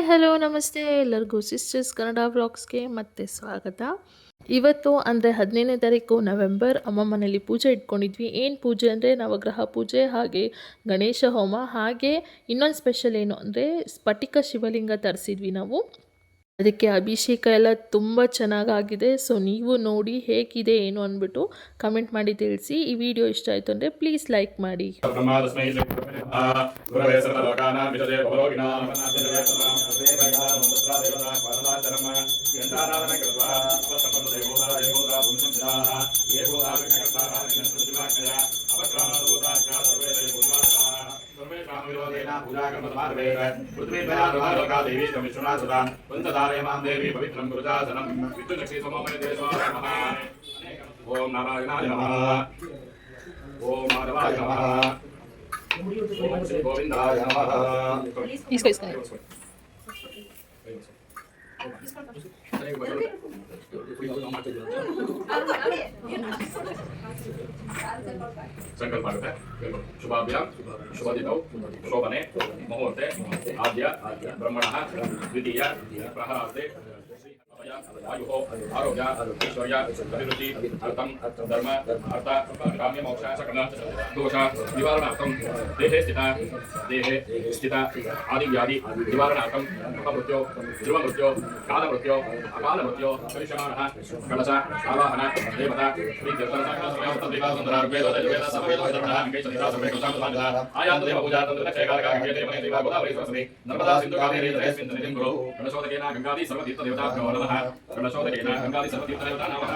Hello ನಮಸ್ತೆ ಎಲ್ಲರಿಗೂ sisters Kannada ವ್ಲಾಗ್ಸ್ಗೆ ಮತ್ತೆ ಸ್ವಾಗತ. ಇವತ್ತು ಅಂದರೆ 15ನೇ ತಾರೀಕು ನವೆಂಬರ್ ಅಮ್ಮ ಮನೇಲಿ ಪೂಜೆ ಇಟ್ಕೊಂಡಿದ್ವಿ. ಏನು ಪೂಜೆ ಅಂದರೆ ನವಗ್ರಹ ಪೂಜೆ, ಹಾಗೆ ಗಣೇಶ ಹೋಮ, ಹಾಗೆ ಇನ್ನೊಂದು ಸ್ಪೆಷಲ್ ಏನು ಅಂದರೆ ಸ್ಫಟಿಕ ಶಿವಲಿಂಗ ತರಿಸಿದ್ವಿ ನಾವು. ಅದಕ್ಕೆ ಅಭಿಷೇಕ ಎಲ್ಲ ತುಂಬ ಚೆನ್ನಾಗಾಗಿದೆ. ಸೊ ನೀವು ನೋಡಿ ಹೇಗಿದೆ ಏನು ಅಂದ್ಬಿಟ್ಟು ಕಮೆಂಟ್ ಮಾಡಿ ತಿಳಿಸಿ. ಈ ವಿಡಿಯೋ ಇಷ್ಟ ಆಯಿತು ಅಂದರೆ ಪ್ಲೀಸ್ ಲೈಕ್ ಮಾಡಿ. ओम नारायणाय नमः ओम माधवाय नमः ओम श्री गोविंदाय नमः इसको संकल्प शुभाभ्यां शुभदिनौ शोभने मुहूर्ते आद्य ब्रह्मणः द्वितीय प्रहरार्थे आयुः आरोग्य ऐश्वर्य अभिवृद्धि अर्थं धर्म अर्थ काम्य मोक्ष सकल दोष निवारणार्थं देहे स्थित आदि व्याधि निवारणार्थं अपमृत्यो ध्रुवमृत्यो कालमृत्यो अकालमृत्यो परिशमानः कलश आवाहन देवता आयात देव पूजा नर्मदा सिंधु कावेरी जयस्मिन् गुरु गणशोदकेन गंगादि सर्वतीर्थ देवताभ्यो नमः गणशोदकेन गंगादि सर्वतीर्थ देवता नमः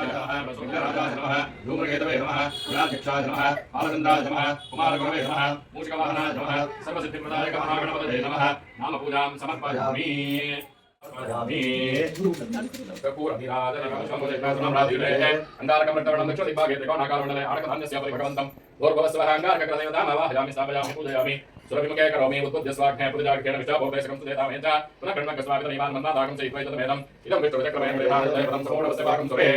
गणशोदराजाय नमः धूम्रकेतवे नमः गणाध्यक्षाय नमः आलचन्द्राय नमः कुमारगुरवे नमः मूषिकवाहनाय नमः सर्वसिद्धिप्रदायक महागणपतये नमः नाम पूजां समर्पयामि अंगारकमृतवर्णं दक्षिणदिग्भागे त्रिकोणाकारमण्डले आडकधान्यस्य परिभगवन्तं भूर्भुवस्वः अंगारककृतदेवतामवाहयामि स्थापयामि पूजयामि सुरभिमुखे करोमि उद्बुद्ध्य स्वाग्ने पुरुजाख्येन विष्टाभोगेशकं सुदेतामेन च पुनः कण्वकस्वागतनिवान् मन्नादाकं चैत्वैतमेदम् इदं विष्णुविचक्रमेण प्रधानजयपदं समूढवस्य पाकं सुरे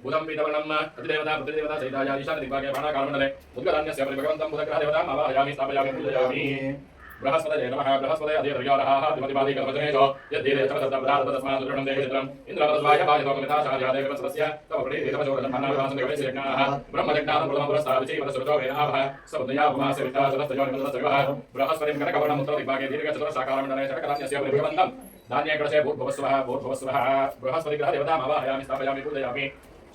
बुधं पीतवर्णं प्रतिदेवता प्रतिदेवता सहिताय ईशानदिग्भागे बाणाकारमण्डले उद्गधान्यस्य परिभगवन्तं बुधग्रहदेवतामवाहयामि स्थापयामि पूजयामि बृहस्पतये नमः बृहस्पतये अधिरर्योरः दिवतिपादिकवचनेषु यद्दीरे चमसद्दपदार्थतस्मात् सुदृढं देहि चित्रम् इन्द्रवदस्वाय पायतोकमिताचार्यादेवस्वस्य तव प्रणीतितमशोरजन्मन्नाभिवासं ब्रह्मजज्ञानं प्रथमं पुरस्ताविचैवदसुरजो वेनावः सपदयापमास्य वित्ताचतस्तयोनिमदस्तयोः बृहस्पतिं कनकवर्णमुत्तरदिग्भागे दीर्घचतुरस्राकारमण्डले चक्रकलान्यस्य परिभ्रमन्तम् धान्यकलशे भूर्भुवस्वः बृहस्पतिग्रहदेवतामवाहयामि स्थापयामि पूजयामि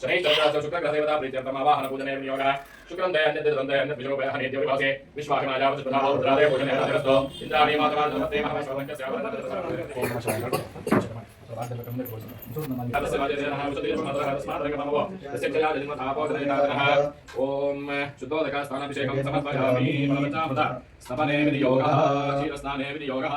शनैश्चन्द्राश्च शुक्रग्रहदेवता प्रीत्यर्थम् आवाहन पूजने विनियोगः शुक्रं दयान्यद्विजोपहनेद्यविभासे विश्वाहिमायावचतुर्धावोद्रादे पूजने हरस्तु इन्द्राणी मातवा नमस्ते महाविश्ववङ्कस्य ओम शुद्धोदक स्नानाभिषेकं समर्पयामि स्नपने विनियोगः क्षीरस्नाने विनियोगः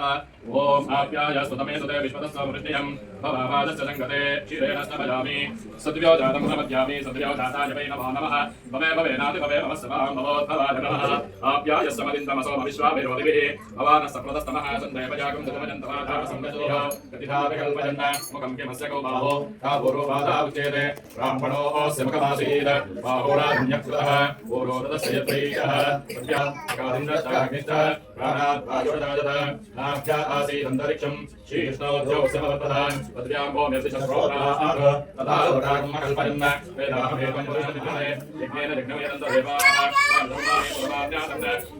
ओम आप्याय स्वतमे सुते विश्वतस्व वृष्टियं भवावादस्य संगते क्षीरेण स्नपयामि सद्व्योजातं समर्पयामि सद्व्योजाताय वै नमो नमः भवे भवेनाति भवे नमस्सवां भवोद्भवाय नमः आप्याय समदिन्दमसो विश्वाभिरोधिभिः भवानस्य प्रदस्तमः सन्देवजागं सजमजन्तमाधार संगतोः कतिधाविकल्पयन् मुखं किमस्य कौबाहो कापूर्वपादा उच्यते ब्राह्मणोऽस्य मुखमासीत् बाहोराधन्यकृतः पूर्वोदस्य यत्रैषः प्रत्याकादिन्द्रश्चाग्निश्च प्राणात् वायुर्जायत नाभ्या आसीदन्तरिक्षं श्रीकृष्णोद्योगसमवर्ततान् पद्भ्याम्भो निर्दिशस्रोत्राः तथा लोकाकर्म कल्पयन् वेदाहमेकं पुरुषनिधने यज्ञेन यज्ञमेदन्तदेवाः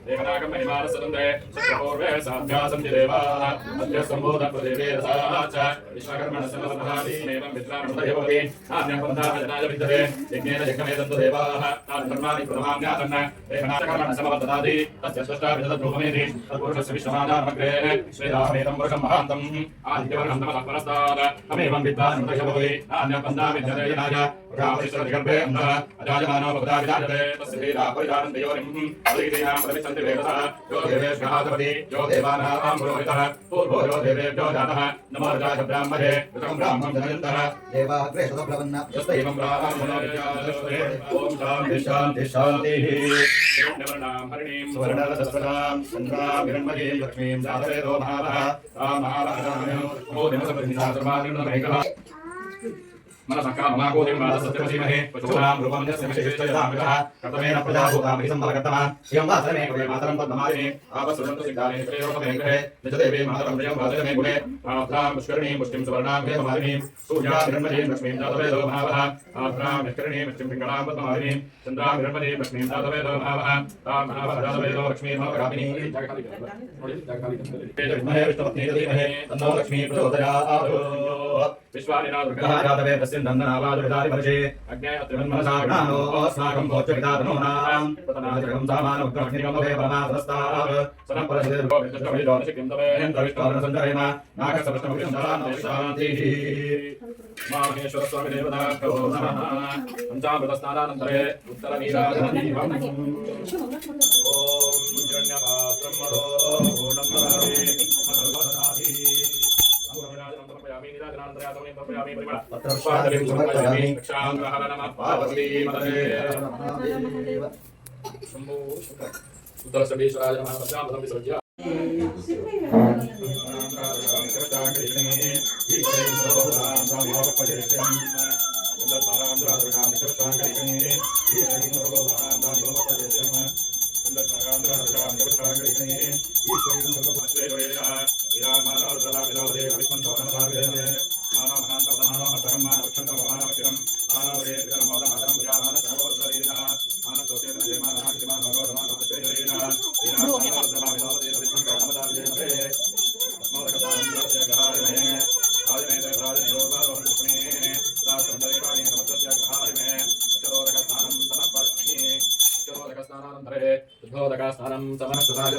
देवनाकं महिमानसदन्ते चक्रपूर्वे साध्यासं देवाः अद्य सम्भूतप्रदेवेरसाः च विश्वकर्मणसमवर्तनादीनेवं विद्रामृतयवति नान्यं पन्थाः जनाय विद्यते यज्ञेन यज्ञमेदन्तदेवाः तान् धर्माणि प्रथमान्यासन् देवनाकर्मणसमवर्तनादि तस्य स्पष्टाभिदतद्रूपमेति तत्पुरुषस्य विश्वमानामग्रे श्वेदाहमेतं पुरुषं महान्तम् आदित्यवर्णं तमः परस्तात् तमेवं विद्वान् मृतयवति नान्यं पन्था विद्यते जनाय रामकृष्णनिगर्भे अन्धः अजायमानो भवता विजायते तस्य धीरा परिजानन्ति योनिम् अदितीनां प्रविशन्ति वेदसः यो देवेश्वराधिपति यो देवानां पुरोहितः पूर्वो यो देवेभ्यो जातः नमो राजाय ब्राह्मणे ऋतं ब्राह्मं जनयन्तः देवाग्रे शतप्लवन्न यस्तैवं ब्राह्मणो विद्यादस्ते ॐ शान्ति शान्ति शान्तिः सुवर्णवर्णां हरिणीं सुवर्णरजस्वतां चन्द्रां हिरण्मयीं लक्ष्मीं जातवेदो महावः रामहावः नमो नमः सर्वाणि मनसकाममाकोदिं वादसत्यमसीमहे पशूनां रूपं यस्य विशेषयतामिकः कर्तमेन प्रजाभूतामहि सम्भवकर्तमा इयं वासमे कुले मातरं पद्ममालिनी आपसुरन्तु सिद्धानि प्रियोपमे गृहे निजदेवी मातरं प्रियं वादयमे कुले आभ्रां पुष्करिणीं पुष्टिं सुवर्णां हेममालिनीं सूर्यां हिरण्मयीं लक्ष्मीं जातवेदो महावः आभ्रां पुष्करिणीं पुष्टिं पिङ्गलां पद्ममालिनीं चन्द्रां हिरण्मयीं लक्ष्मीं जातवेदो महावः तां महावः जातवेदो लक्ष्मीं महाकामिनी विद्महे विष्णुपत्नी धीमहि तन्नो लक्ष्मी प्रचोदयात् विश्वानिना दुर्गा जातवे तस्मिन् नन्दनावादुविदारि वर्षे अग्ने अत्रिमन्मनसा गणानो अस्माकं भोज्यपितातनूनां ततनाजगं सामानमुग्रमग्निकमभे परमासरस्तात् सनपरसिद्धिर्गोविन्दशकमिदोनशिकिं तवेन्द्रविष्णोर्नसञ्जरेम नागसपृष्णमुखिन्दरां शान्तिः माहेश्वरस्वामि देवताभ्यो नमः पञ्चामृतस्नानानन्तरे उत्तरनीराजनदीपम् ॐ हिरण्यपात्रं मधो पूर्णं ददाति मधुर्वददाति उत्तरसर्वेश्वराय नमः पश्चामलं विसर्ज्य स्नानं समस्तदाय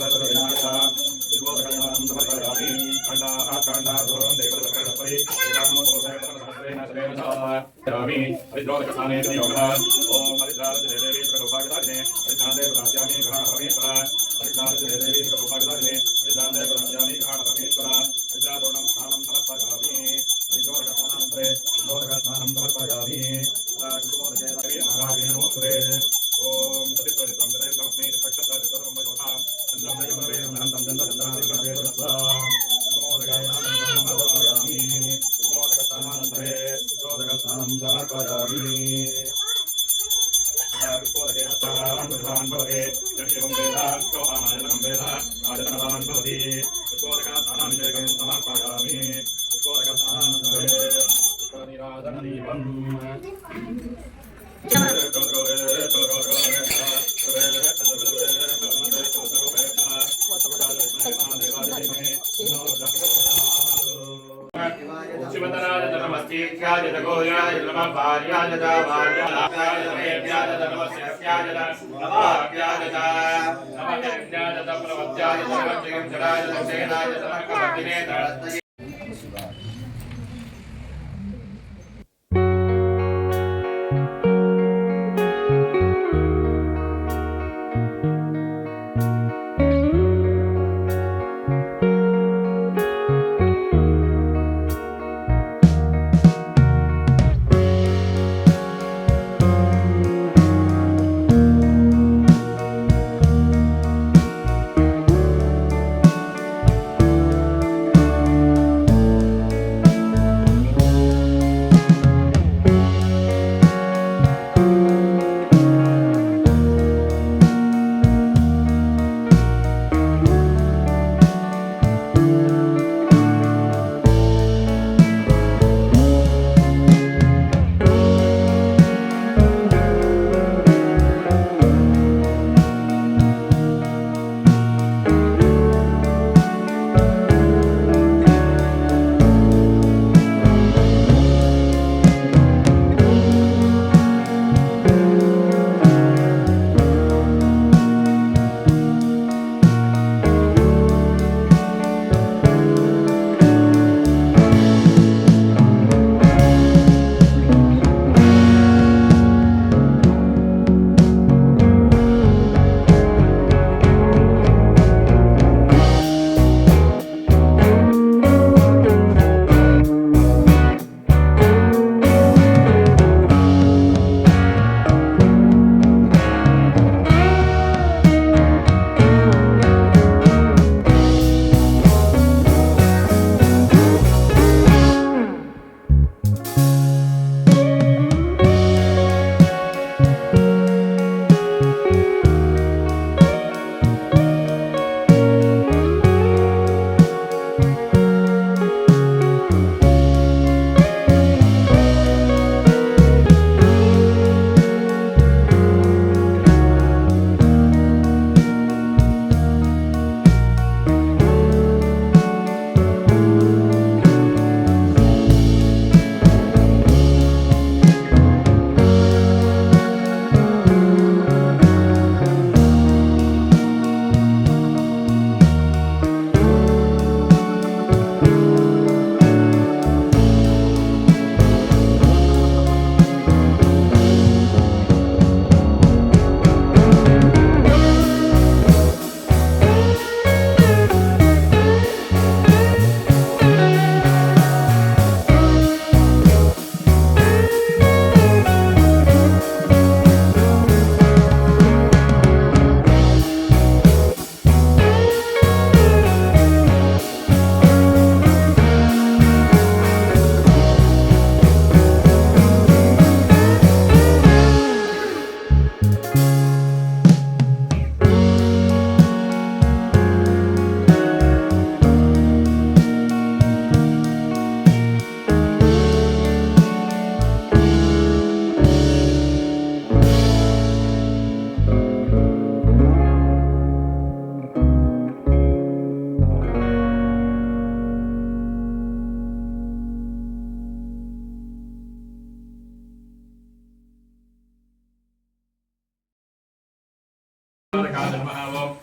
ओम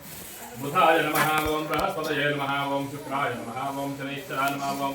बुधाय नमः ओम बृहस्पतये नमः ओम शुक्राय नमः ओम शनैश्चराय नमः ओम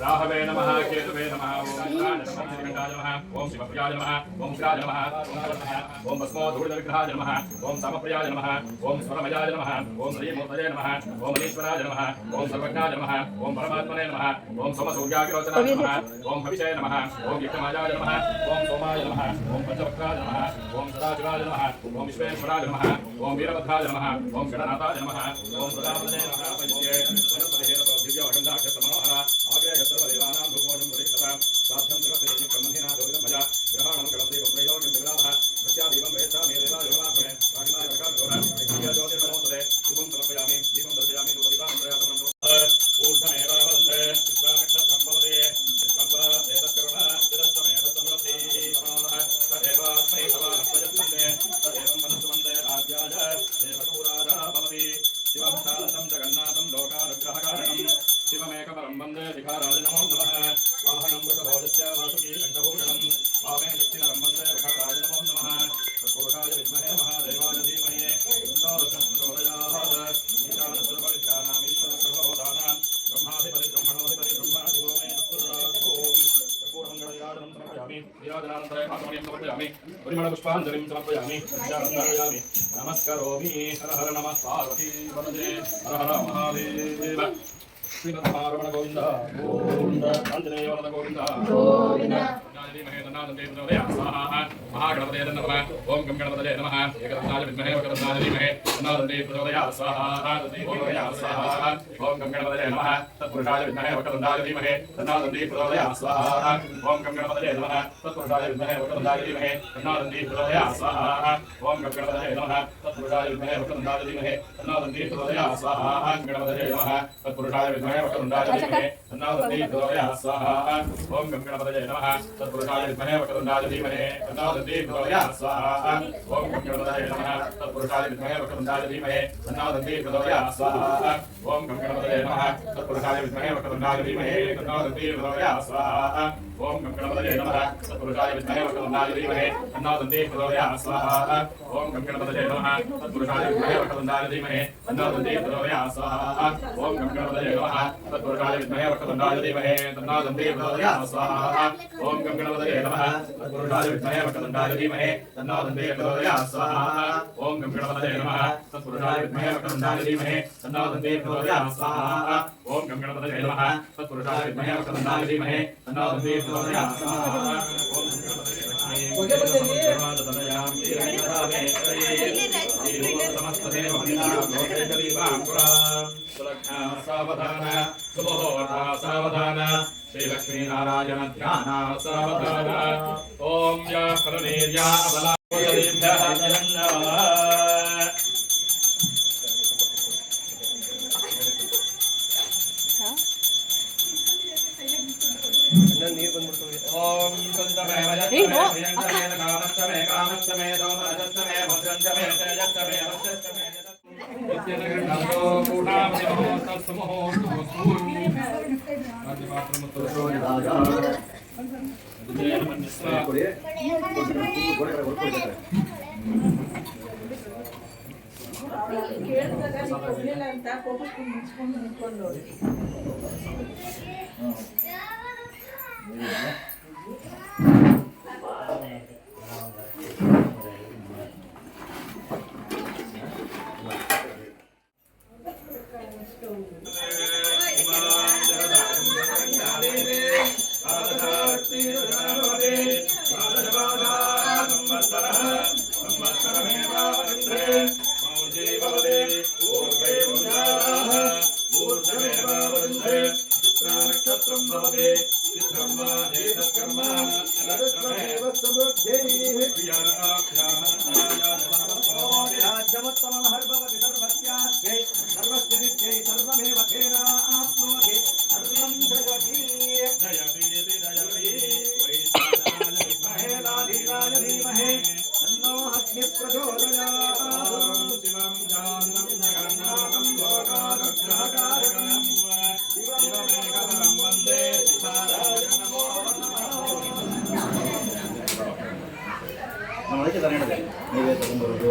राहवे नमः केतवे नमः ओम इंद्राय नमः श्रीकंठाय नमः ओम शिवप्रियाय नमः ओम शिवाय नमः ओम भस्मोधूलितविग्रहाय नमः ओम समप्रियाय नमः ओम स्वरमयाय नमः ओम श्रीमूर्तये नमः ओम मनीश्वराय नमः ओम सर्वज्ञाय नमः ओम परमात्मने नमः ओम सोमसूर्याग्रवचनाय नमः ओम भविषये नमः ओम युक्तमायाय नमः ओम सोमाय नमः ओम पंचवक्त्राय नमः ओम सदाशिवाय नमः ओम विश्वेश्वराय नमः ओम वीरभद्राय नमः ओम गणनाथाय नमः ओम प्रजापतये नमः वैद्ये वनस्पतये नमः दिव्यवकण्डाक्षसमनोहरा आग्रेय सर्वदेवानां धूमोऽयं प्रतिष्ठता साध्यं जगत्तेजं ब्रह्मणिना दोषं मया ग्रहाणं गणपति ब्रह्मैलोक्यं विग्रहः प्रत्यादीपं वेत्ता मे देवा योगात्मने रागिनाय प्रकारघोर दिव्यज्योतिर्नमोस्तुते धूपं समर्पयामि दीपं दर्शयामि धूपदीपां प्रयातमनं ऊर्ध्वमेव वन्दे चित्रानक्षत्रं भवति चित्रं एतत्कर्म चिदस्तमेव समृद्धिः नमः तदेवास्मै भवान् प्रयत्नन्ते तदेवं मनस्सुमन्ते आद्याय देवसूराजा भवति शिवं शान्तं जगन्नाथं लोकानुग्रहकारणं शिवमेकपरं वन्दे विकाराय नमो नमः वाहनं वृषभोजस्य वासुकी कण्ठभूषणं वामे दक्षिणरं वन्दे विकाराय नमो नमः तत्पुरुषाय विद्महे महादेवाय धीमहि तन्नो रुद्रः प्रचोदयात् ईशानसर्वविद्यानाम् ईश्वरसर्वभूतानां ब्रह्माधिपति ब्रह्मणोऽधिपति ब्रह्माधिपो मे नमः ओम पूर्वं गणयादनं समर्पयामि वीराजनानन्तरे आत्मनियं समर्पयामि परिमलपुष्पाञ्जलिं समर्पयामि ध्यानामि नमस्करोमि हर हर नमः पार्वती वन्दे हर हर महादेव श्रीमद्रमण गोविंद गोविंद आंजनेय वरद गोविंद गोविंद महागणपतये नमः ओम गं गणपतये नमः एकदन्ताय विद्महे वक्रतुण्डाय धीमहि तन्नो दन्ती प्रचोदयात् स्वाहा ओम गं गणपतये नमः तत्पुरुषाय विद्महे वक्रतुण्डाय धीमहि तन्नो दन्ती प्रचोदयात् स्वाहा ओम गं गणपतये नमः तत्पुरुषाय विद्महे वक्रतुण्डाय धीमहि तन्नो दन्ती प्रचोदयात् स्वाहा ओम गं गणपतये नमः तत्पुरुषाय विद्महे वक्रतुण्डाय धीमहि तन्नो दन्ती प्रचोदयात् स्वाहा गणपतये नमः तत्पुरुषाय विद्महे वक्रतुण्डाय धीमहि तन्नो दन्ती प्रचोदयात् स्वाहा ओम गं गणपतये नमः तत्पुरुषाय विद्महे वक्रतुण्डाय धीमहि तन्नो दन्ती प्रचोदयात् स्वाहा ओम गं गणपतये नमः तत्पुरुषाय विद्महे वक्रतुण्डाय धीमहि तन्नो दन्ती प्रचोदयात् स्वाहा ओम गं गणपतये नमः तत्पुरुषाय विद्महे वक्रतुण्डाय धीमहि तन्नो दन्ती प्रचोदयात् स्वाहा ओम गं गणपतये नमः तत्पुरुषाय विद्महे वक्रतुण्डाय धीमहि तन्नो दन्ती प्रचोदयात् स्वाहा ओम गं गणपतये नमः तत्पुरुषाय विद्महे वक्रतुण्डाय धीमहि तन्नो दन्ती प्रचोदयात् स्वाहा ओम गं गणपतये नमः तत्पुरुषाय विद्महे वक्रतुण्डाय धीमहि तन्नो दन्ती प्रचोदयात् स्वाहा ओम गं गणपतये नमः तत्पुरुषाय विद्महे वक्रतुण्डाय धीमहि तन्नो दन्ती प्रचोदयात् स्वाहा ओम गं गणपतये नमः तत्पुरुषाय विद्महे वक्रतुण्डाय धीमहि तन्नो दन्ती प्रचोदयात् स्वाहा ओम गं गणपतये नमः तत्पुरुषाय विद्महे वक्रतुण्डाय धीमहि तन्नो दन्ती प्रचोदयात् स्वाहा ओम सावधान सुमुहूर्ता सावधान श्रीलक्ष्मी नारायण ध्यान सावधान ओम या करुणीर्या अबलाभ्यः ओम संतमे वजत्तमे कामस्तमे कामस्तमे दोमरजत्तमे भद्रंतमे तेजस्तमे वक्षस्तमे यज्ञनगरनाथो पूर्णामयो तत्समो ನಮ್ಮ ಅದಕ್ಕೆ ತಾನೇ ಹೇಳಿದೆ ನೀವೇ ತಗೊಂಡ್ಬರೋದು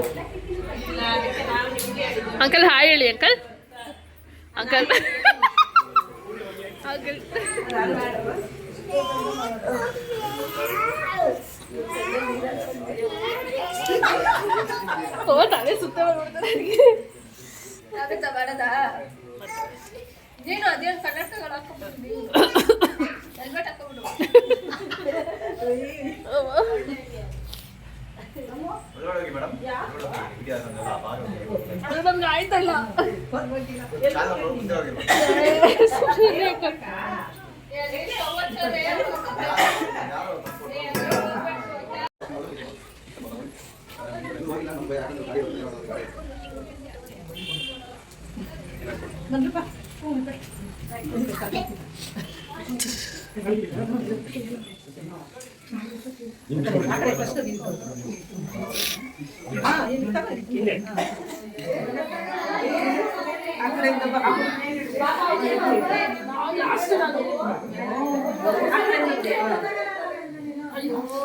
ಅಂಕಲ್ ಹಾಯ್ ಹೇಳಿ ಅಂಕಲ್ ಅಂಕಲ್ ಅಂಕಲ್ ಓ ತಲೆ ಸುತ್ತ ಬಂದ್ಬಿಡ್ತಾರೆ ನೀನು ಅದೇನು ಕನ್ನಡಗಳು ಹಾಕೊಂಡ್ಬಿಟ್ಟು ಹೆಲ್ಮೆಟ್ ಹಾಕೊಂಡ್ಬಿಡು ಅದು ನಮ್ಗೆ ಆಯ್ತಲ್ಲ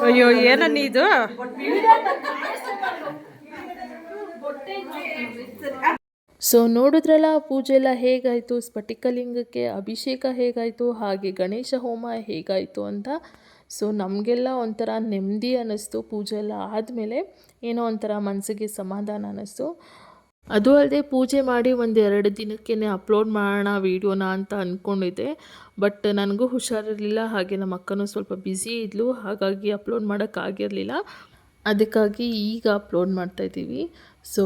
ಅಯ್ಯೋ ಏನನ್ನ ಇದು ಸೊ ನೋಡಿದ್ರಲ್ಲ ಪೂಜೆ ಎಲ್ಲ ಹೇಗಾಯಿತು, ಸ್ಫಟಿಕಲಿಂಗಕ್ಕೆ ಅಭಿಷೇಕ ಹೇಗಾಯಿತು, ಹಾಗೆ ಗಣೇಶ ಹೋಮ ಹೇಗಾಯಿತು ಅಂತ. ಸೊ ನಮಗೆಲ್ಲ ಒಂಥರ ನೆಮ್ಮದಿ ಅನ್ನಿಸ್ತು. ಪೂಜೆ ಎಲ್ಲ ಆದಮೇಲೆ ಏನೋ ಒಂಥರ ಮನಸ್ಸಿಗೆ ಸಮಾಧಾನ ಅನ್ನಿಸ್ತು. ಅದು ಅಲ್ಲದೆ ಪೂಜೆ ಮಾಡಿ 1-2 ದಿನಕ್ಕೇ ಅಪ್ಲೋಡ್ ಮಾಡೋಣ ವೀಡಿಯೋನ ಅಂತ ಅಂದ್ಕೊಂಡಿದ್ದೆ. ಬಟ್ ನನಗೂ ಹುಷಾರಿರಲಿಲ್ಲ, ಹಾಗೆ ನಮ್ಮ ಅಕ್ಕನೂ ಸ್ವಲ್ಪ ಬ್ಯುಸಿ ಇದ್ಲು, ಹಾಗಾಗಿ ಅಪ್ಲೋಡ್ ಮಾಡೋಕ್ಕಾಗಿರಲಿಲ್ಲ. ಅದಕ್ಕಾಗಿ ಈಗ ಅಪ್ಲೋಡ್ ಮಾಡ್ತಾಯಿದ್ದೀವಿ. ಸೊ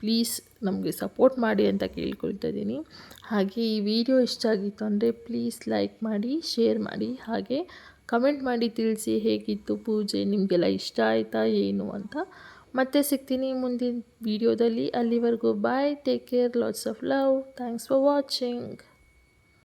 ಪ್ಲೀಸ್ ನಮಗೆ ಸಪೋರ್ಟ್ ಮಾಡಿ ಅಂತ ಕೇಳ್ಕೊಳ್ತಾ ಇದ್ದೀನಿ. ಹಾಗೆ ಈ ವಿಡಿಯೋ ಇಷ್ಟ ಆಗಿತ್ತು ಅಂದರೆ ಪ್ಲೀಸ್ ಲೈಕ್ ಮಾಡಿ, ಶೇರ್ ಮಾಡಿ, ಹಾಗೆ ಕಮೆಂಟ್ ಮಾಡಿ ತಿಳಿಸಿ ಹೇಗಿತ್ತು ಪೂಜೆ, ನಿಮಗೆಲ್ಲ ಇಷ್ಟ ಆಯಿತಾ ಏನು ಅಂತ. ಮತ್ತೆ ಸಿಗ್ತೀನಿ ಮುಂದಿನ ವಿಡಿಯೋದಲ್ಲಿ. ಅಲ್ಲಿವರೆಗೂ bye, take care, lots of love, thanks for watching.